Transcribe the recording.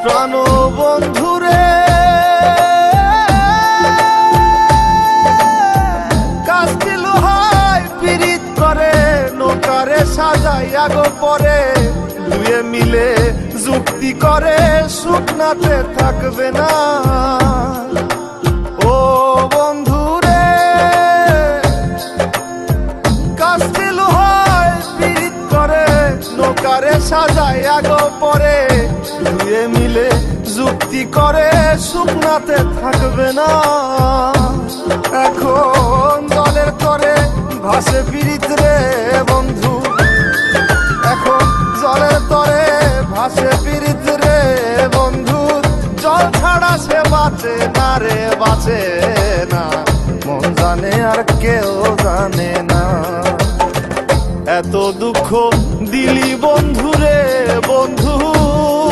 প্রাণ বন্ধুরে কাস্তি লোহায় পিরিত করে নৌকারে সাজাইয়া গো পরে দুয়ে মিলে যুক্তি করে শুকনাতে থাকবে না। ও বন্ধুরে কাস্তি লোহায় পিরিত করে নৌকারে সাজাইয়া গো পরে দুয়ে মিলে যুক্তি করে শুকনাতে থাকবে না। এখন দলের তরে ভাসে পিরিত রে বন্ধু, এখন জলের তরে ভাসে পিরিত রে বন্ধু, জল ছাড়া সে বাঁচে না রে বাঁচে না, মন জানে আর কেউ জানে না। এত দুঃখ দিলি বন্ধু রে বন্ধু